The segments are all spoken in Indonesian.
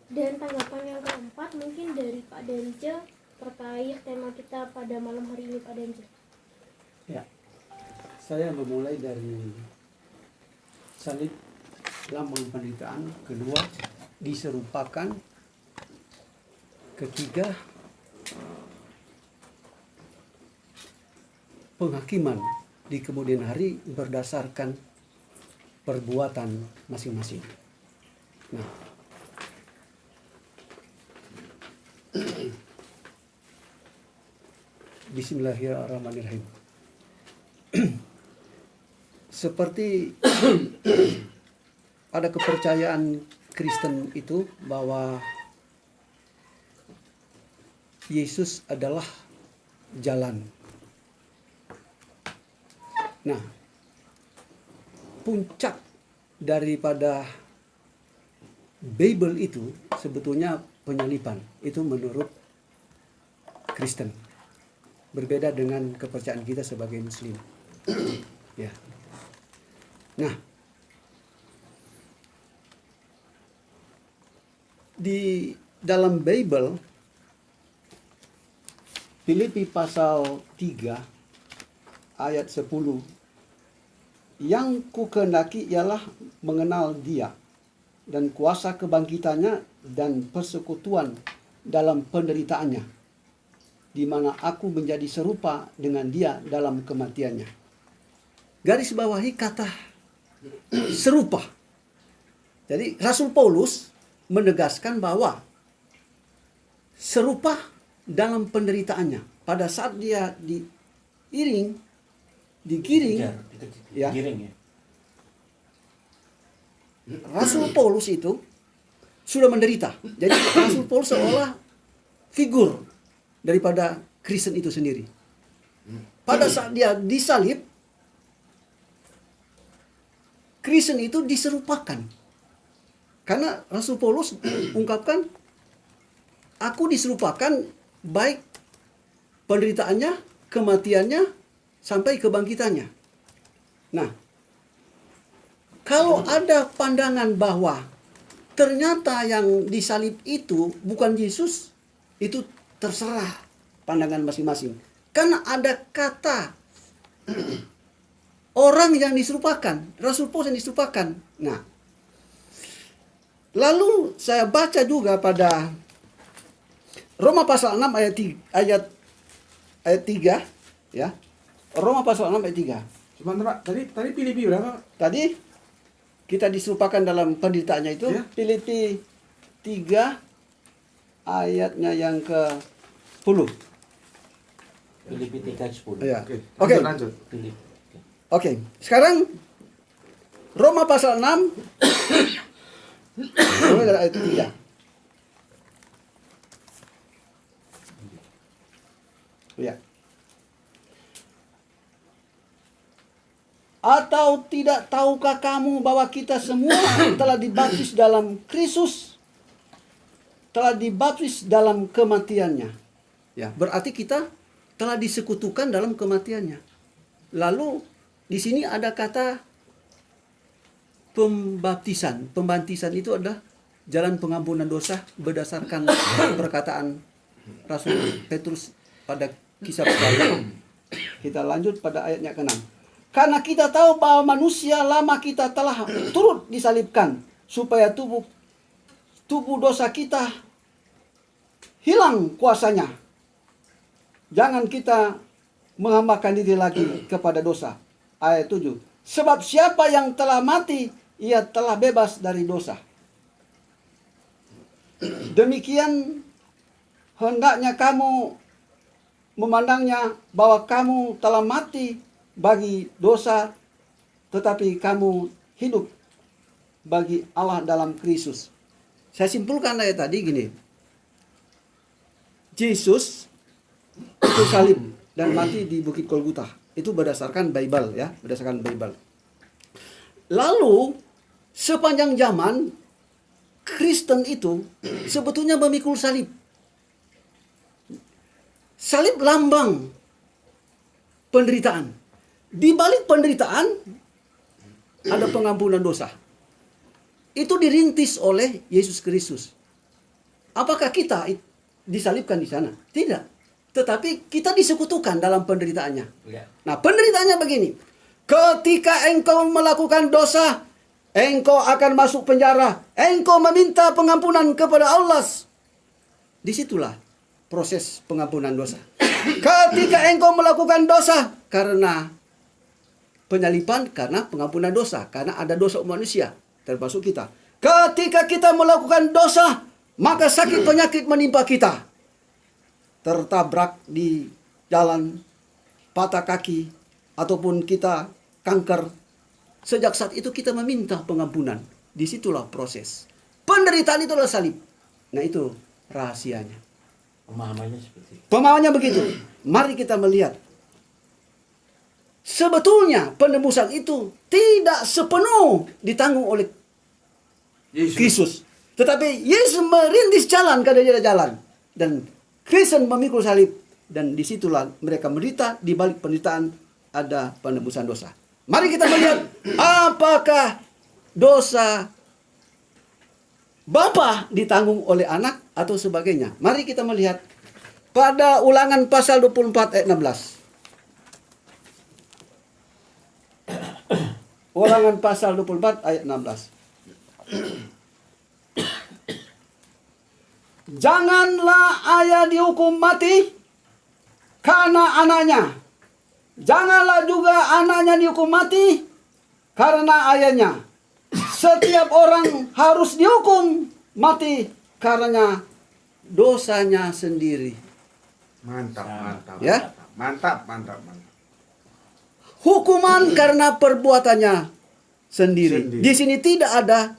Dan tanggapan yang keempat mungkin dari Pak Dance terkait tema kita pada malam hari ini, Pak Dance. Ya, saya memulai dari salib, lambang penderitaan. Kedua, diserupakan. Ketiga, penghakiman di kemudian hari berdasarkan perbuatan masing-masing. Nah, Bismillahirrahmanirrahim. Seperti ada kepercayaan Kristen itu bahwa Yesus adalah jalan. Nah, puncak daripada Bible itu sebetulnya penyaliban. Itu menurut Kristen. Berbeda dengan kepercayaan kita sebagai Muslim. Ya. Nah, di dalam Bible, Filipi pasal 3 ayat 10, yang kukehendaki ialah mengenal Dia dan kuasa kebangkitannya dan persekutuan dalam penderitaannya, di mana aku menjadi serupa dengan Dia dalam kematiannya. Garis bawahi kata serupa. Jadi Rasul Paulus menegaskan bahwa serupa dalam penderitaannya. Pada saat dia digiring, ya. Rasul Paulus itu sudah menderita. Jadi Rasul Paulus seolah figur daripada Kristen itu sendiri. Pada saat dia disalib, Kristen itu diserupakan. Karena Rasul Paulus ungkapkan, aku diserupakan baik penderitaannya, kematiannya, sampai kebangkitannya. Nah, kalau ada pandangan bahwa ternyata yang disalib itu bukan Yesus, itu terserah pandangan masing-masing. Karena ada kata orang yang diserupakan, Rasul Paulus yang diserupakan. Nah, lalu saya baca juga pada Roma pasal 6 ayat 3, ya. Roma pasal 6 ayat 3. Sebentar Pak, tadi Filipi berapa? Tadi kita diserupakan dalam penderitaannya itu, ya? Filipi 3 ayatnya yang ke-10. Filipi 3:10. Ya. Oke. Oke. Lanjut. Oke. Sekarang Roma pasal 6 mulai dari ayat 3. Ya. Atau tidak tahukah kamu bahwa kita semua telah dibaptis dalam Kristus, telah dibaptis dalam kematiannya. Ya, berarti kita telah disekutukan dalam kematiannya. Lalu di sini ada kata pembaptisan. Pembaptisan itu adalah jalan pengampunan dosa berdasarkan perkataan Rasul Petrus pada Kisah Pertama. Kita lanjut pada ayatnya ke-6. Karena kita tahu bahwa manusia lama kita telah turut disalibkan, supaya tubuh dosa kita hilang kuasanya. Jangan kita menghambakan diri lagi kepada dosa. Ayat 7. Sebab siapa yang telah mati, ia telah bebas dari dosa. Demikian hendaknya kamu memandangnya, bahwa kamu telah mati bagi dosa, tetapi kamu hidup bagi Allah dalam Kristus. Saya simpulkan ayat tadi gini. Yesus itu salib dan mati di Bukit Golgota. Itu berdasarkan Bible, ya, berdasarkan Bible. Lalu sepanjang zaman Kristen itu sebetulnya memikul salib. Salib lambang penderitaan. Di balik penderitaan ada pengampunan dosa. Itu dirintis oleh Yesus Kristus. Apakah kita disalibkan di sana? Tidak. Tetapi kita disekutukan dalam penderitaannya. Ya. Nah, penderitaannya begini. Ketika engkau melakukan dosa, engkau akan masuk penjara. Engkau meminta pengampunan kepada Allah. Disitulah proses pengampunan dosa. Ketika engkau melakukan dosa karena penyaliban, karena pengampunan dosa, karena ada dosa manusia termasuk kita. Ketika kita melakukan dosa, maka sakit penyakit menimpa kita. Tertabrak di jalan, patah kaki, ataupun kita kanker. Sejak saat itu kita meminta pengampunan. Disitulah proses. Penderitaan itu adalah salib. Nah, itu rahasianya. Pemahamannya seperti itu. Pemahamannya begitu. Mari kita melihat. Sebetulnya penebusan itu tidak sepenuh ditanggung oleh Kristus. Tetapi Yesus merintis jalan karena dia ada jalan. Dan Kristen memikul salib. Dan disitulah mereka menderita. Di balik penderitaan ada penebusan dosa. Mari kita melihat apakah dosa bapa ditanggung oleh anak atau sebagainya. Mari kita melihat pada Ulangan pasal 24 ayat 16. Ulangan pasal 24 ayat 16. Janganlah ayah dihukum mati karena anaknya. Janganlah juga anaknya dihukum mati karena ayahnya. Setiap orang harus dihukum mati karena dosanya sendiri. Mantap, mantap. Ya. Mantap, mantap, mantap. Hukuman karena perbuatannya sendiri. Sendiri. Di sini tidak ada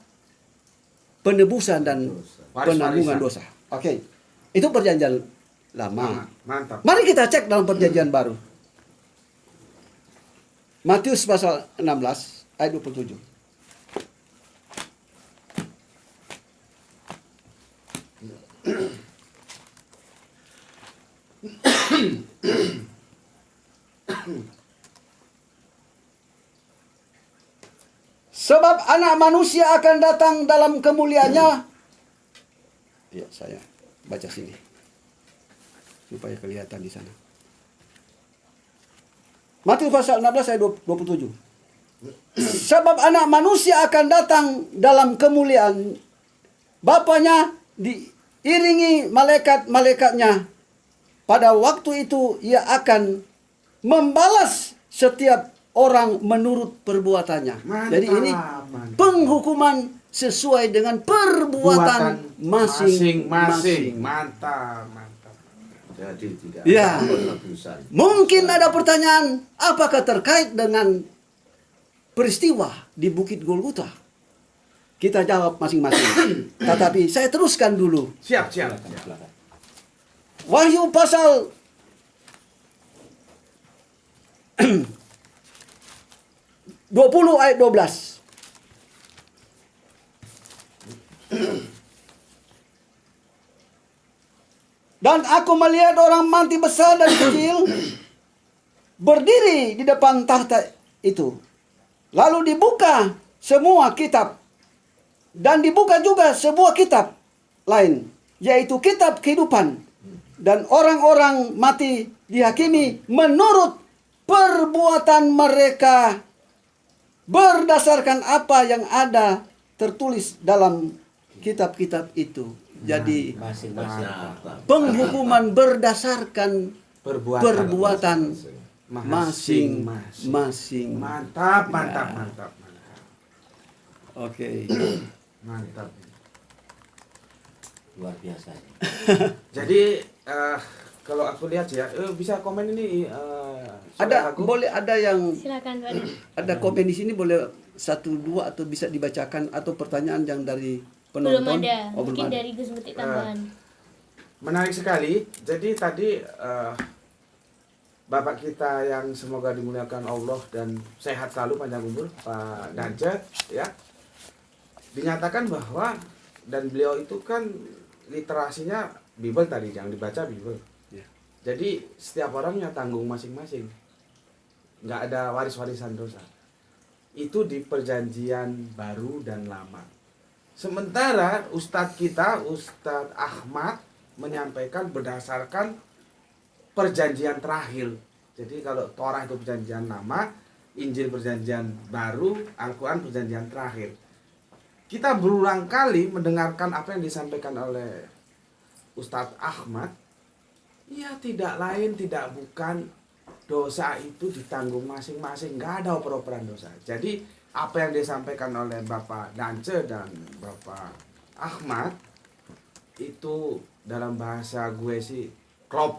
penebusan dan penanggungan Waris-warisan. dosa. Oke. Itu perjanjian lama. Mantap. Mari kita cek dalam perjanjian baru. Matius pasal 16 ayat 27. Sebab anak manusia akan datang dalam kemuliaannya. Ya, saya baca sini. Supaya kelihatan di sana. Matius pasal 16 ayat 27. Sebab anak manusia akan datang dalam kemuliaan Bapanya diiringi malaikat-malaikatnya. Pada waktu itu ia akan membalas setiap orang menurut perbuatannya. Mantap, Jadi ini mantap. penghukuman sesuai dengan perbuatan masing-masing. Mantap, mantap. Jadi tidak Ya. ada penebusan. Mungkin ada pertanyaan, apakah terkait dengan peristiwa di Bukit Golgota? Kita jawab masing-masing. Tetapi saya teruskan dulu. Siap, siap. Silakan. Wahyu pasal 20 ayat 12. Dan aku melihat orang mati besar dan kecil berdiri di depan tahta itu. Lalu dibuka semua kitab. Dan dibuka juga sebuah kitab lain, yaitu kitab kehidupan. Dan orang-orang mati dihakimi menurut perbuatan mereka berdasarkan apa yang ada tertulis dalam kitab-kitab itu. Jadi Masing-masing. penghukuman berdasarkan perbuatan Masing-masing. masing-masing. Mantap, mantap, Ya. mantap, mantap. Oke. Mantap. Luar biasa. Jadi kalau aku lihat ya, bisa komen ini Ada aku. boleh ada yang Silakan Pak. ada komen di sini, boleh 1 2 atau bisa dibacakan, atau pertanyaan yang dari Belum penonton? ada. Oh, belum Mungkin ada. dari Gus Butik tambahan. Menarik sekali. Jadi tadi Bapak kita yang semoga dimuliakan Allah dan sehat selalu, panjang umur, Pak Dance, ya, dinyatakan bahwa, dan beliau itu kan literasinya Bible tadi, yang dibaca Bible. Ya. Jadi setiap orangnya tanggung masing-masing, nggak ada waris-warisan dosa. Itu di perjanjian baru dan lama. Sementara Ustadz kita, Ustadz Ahmad, menyampaikan berdasarkan perjanjian terakhir. Jadi kalau Torah itu perjanjian lama, Injil perjanjian baru, Al-Quran perjanjian terakhir. Kita berulang kali mendengarkan apa yang disampaikan oleh Ustadz Ahmad. Ya tidak lain, tidak bukan, dosa itu ditanggung masing-masing, nggak ada oper-operan dosa. Jadi apa yang disampaikan oleh Bapak Dance dan Bapak Ahmad itu dalam bahasa gue sih klop,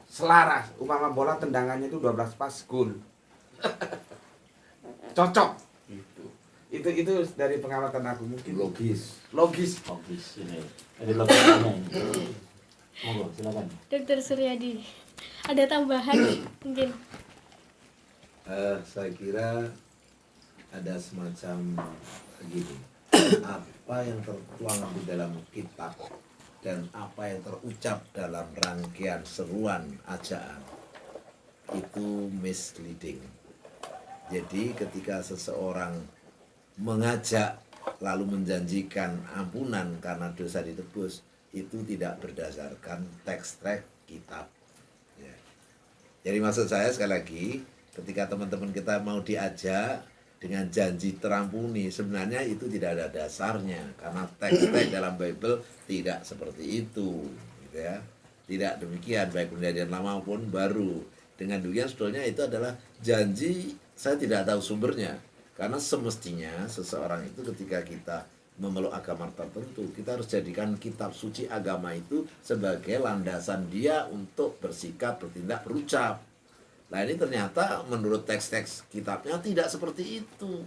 selaras. Umpama bola tendangannya itu 12 pas gol. Cocok. Itu dari pengamatan aku, mungkin Logis. logis. ini. Ada logisnya ini. Monggo, silakan. Dokter Suryadi, ada tambahan mungkin? Saya kira ada semacam gini, apa yang tertuang di dalam kitab dan apa yang terucap dalam rangkaian seruan ajaan itu misleading. Jadi ketika seseorang mengajak lalu menjanjikan ampunan karena dosa ditebus, itu tidak berdasarkan teks-teks kitab. Ya. Jadi maksud saya sekali lagi, ketika teman-teman kita mau diajak dengan janji terampuni, sebenarnya itu tidak ada dasarnya karena teks-teks dalam Bible tidak seperti itu, gitu ya. Tidak demikian baik perjanjian lama maupun baru. Dengan demikian sebetulnya itu adalah janji, saya tidak tahu sumbernya. Karena semestinya seseorang itu ketika kita memeluk agama tertentu, kita harus jadikan kitab suci agama itu sebagai landasan dia untuk bersikap, bertindak, berucap. Nah ini ternyata menurut teks-teks kitabnya tidak seperti itu.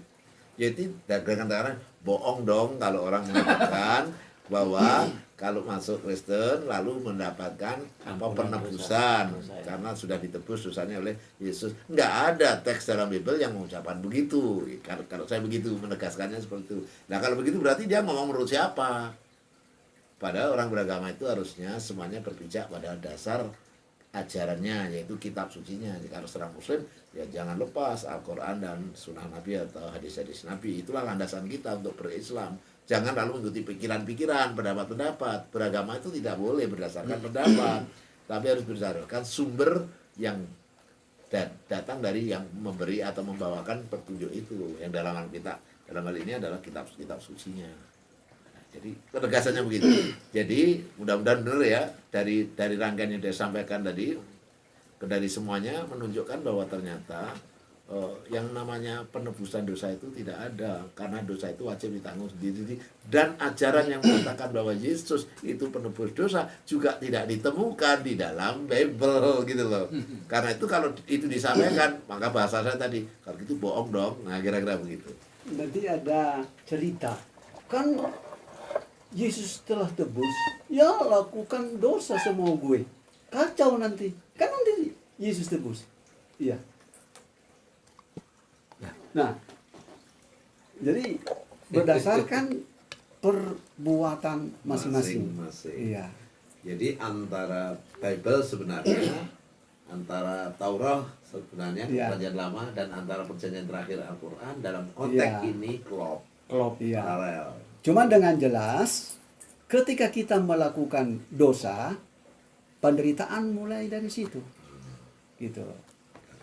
Jadi dengan kata bohong dong kalau orang mengatakan bahwa kalau masuk Kristen lalu mendapatkan penebusan karena sudah ditebus dosanya oleh Yesus. Nggak ada teks dalam Bible yang mengucapkan begitu. Kalau saya begitu menegaskannya seperti itu. Nah kalau begitu berarti dia ngomong menurut siapa? Padahal orang beragama itu harusnya semuanya berpijak pada dasar ajarannya, yaitu kitab sucinya. Kalau seorang muslim ya jangan lepas Al-Quran dan sunnah Nabi atau hadis-hadis Nabi. Itulah landasan kita untuk berislam. Jangan lalu mengikuti pikiran-pikiran, pendapat-pendapat. Beragama itu tidak boleh berdasarkan pendapat, tapi harus berdasarkan sumber yang datang dari yang memberi atau membawakan petunjuk itu. Yang dalam hal kita, dalam hal ini adalah kitab sucinya. Jadi penegasannya begitu. Jadi mudah-mudahan benar ya dari rangkaian yang disampaikan tadi, dari semuanya menunjukkan bahwa ternyata yang namanya penebusan dosa itu tidak ada, karena dosa itu wajib ditanggung sendiri, dan ajaran yang mengatakan bahwa Yesus itu penebus dosa juga tidak ditemukan di dalam Bible gitu loh. Karena itu kalau itu disampaikan, maka bahasa saya tadi kalau itu bohong dong. Nah kira-kira begitu. Nanti ada cerita kan Yesus telah tebus, ya lakukan dosa semua gue. Kacau nanti. Kan nanti Yesus tebus. Iya. Nah, jadi berdasarkan perbuatan masing-masing. Iya. Jadi antara Bible sebenarnya, antara Taurat sebenarnya perjanjian lama dan antara perjanjian terakhir Al-Quran dalam konteks ini klop. Iya. Paralel. Cuma dengan jelas, ketika kita melakukan dosa, penderitaan mulai dari situ. Gitu.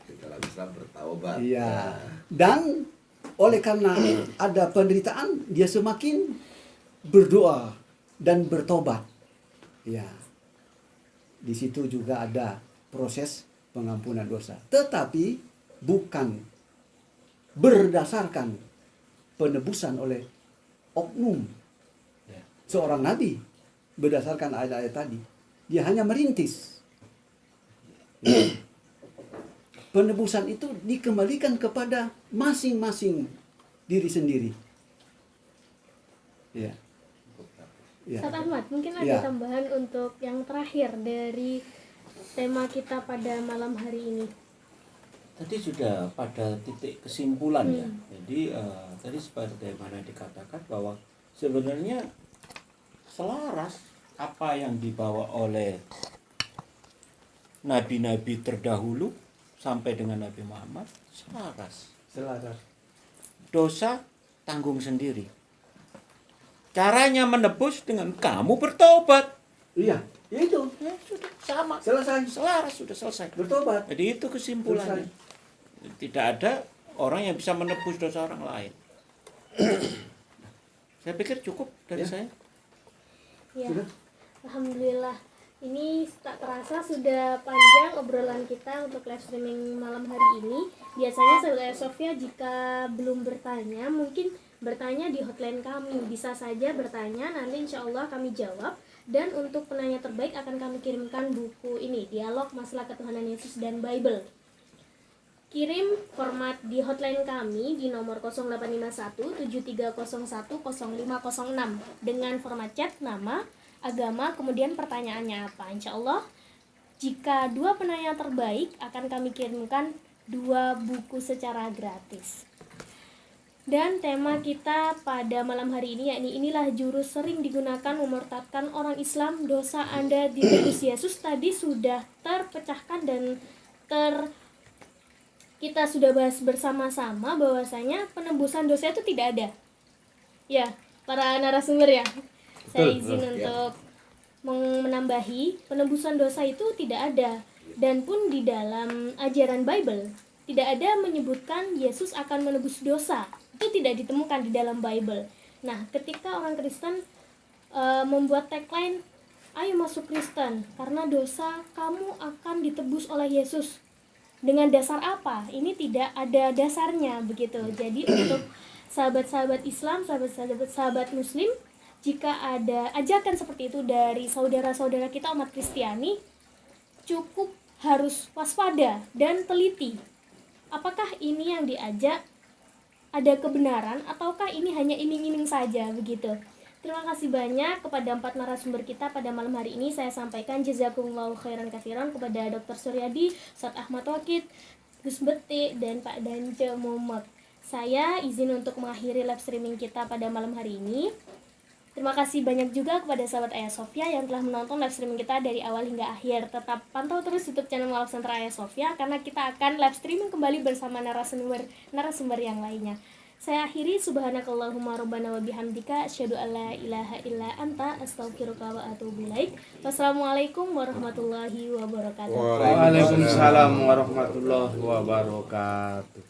Dalam Islam bertaubat. Iya. Dan oleh karena ada penderitaan, dia semakin berdoa dan bertobat. Ya. Di situ juga ada proses pengampunan dosa. Tetapi bukan berdasarkan penebusan oleh oknum seorang nabi berdasarkan ayat-ayat tadi. Dia hanya merintis. Ya. Penebusan itu dikembalikan kepada masing-masing diri sendiri. Ya. Ya. Ustaz Ahmad, mungkin ada Ya. tambahan untuk yang terakhir dari tema kita pada malam hari ini. Tadi sudah pada titik kesimpulan ya. Jadi tadi sebagaimana dikatakan bahwa sebenarnya selaras apa yang dibawa oleh nabi-nabi terdahulu sampai dengan Nabi Muhammad selaras. Selaras. Dosa tanggung sendiri. Caranya menebus dengan kamu bertobat. Iya, ya itu. Ya, sudah sama. Selesai. Selaras, sudah selesai. Bertobat. Jadi itu kesimpulannya. Tidak ada orang yang bisa menebus dosa orang lain. Saya pikir cukup dari saya. Ya, Sudah. alhamdulillah. Ini tak terasa sudah panjang obrolan kita untuk live streaming malam hari ini. Biasanya saudara Sofia jika belum bertanya, mungkin bertanya di hotline kami. Bisa saja bertanya, nanti insya Allah kami jawab. Dan untuk penanya terbaik akan kami kirimkan buku ini, Dialog Masalah Ketuhanan Yesus dan Bible. Kirim format di hotline kami di nomor 0851 7301 0506 dengan format chat, nama, agama, kemudian pertanyaannya apa. Insya Allah jika 2 penanya terbaik akan kami kirimkan 2 buku secara gratis. Dan tema kita pada malam hari ini yakni inilah jurus sering digunakan memurtadkan orang Islam, dosa Anda ditebus Yesus. Tadi sudah terpecahkan dan kita sudah bahas bersama-sama bahwasanya penembusan dosa itu tidak ada. Ya, para narasumber ya. Saya izin untuk menambahi, penembusan dosa itu tidak ada. Dan pun di dalam ajaran Bible tidak ada menyebutkan Yesus akan menebus dosa. Itu tidak ditemukan di dalam Bible. Nah, ketika orang Kristen membuat tagline, ayo masuk Kristen, karena dosa kamu akan ditebus oleh Yesus. Dengan dasar apa? Ini tidak ada dasarnya begitu. Jadi untuk sahabat-sahabat Islam, sahabat-sahabat Muslim, jika ada ajakan seperti itu dari saudara-saudara kita umat Kristiani, cukup harus waspada dan teliti. Apakah ini yang diajak ada kebenaran ataukah ini hanya iming-iming saja begitu. Terima kasih banyak kepada 4 narasumber kita pada malam hari ini. Saya sampaikan jazakumullahu khairan katsiran kepada Dr. Suryadi, Ustaz Ahmad Wakid, Gus Beti, dan Pak Dance Muhammad. Saya izin untuk mengakhiri live streaming kita pada malam hari ini. Terima kasih banyak juga kepada sahabat Ayah Sofia yang telah menonton live streaming kita dari awal hingga akhir. Tetap pantau terus YouTube channel Mualaf Center Ayah Sofia karena kita akan live streaming kembali bersama narasumber yang lainnya. Saya akhiri, subhanakallahumma rabbana wa bihamdika asyhadu an la ilaha illa anta astaghfiruka wa atubu ilaik. Wassalamualaikum warahmatullahi wabarakatuh. Waalaikumsalam warahmatullahi wabarakatuh.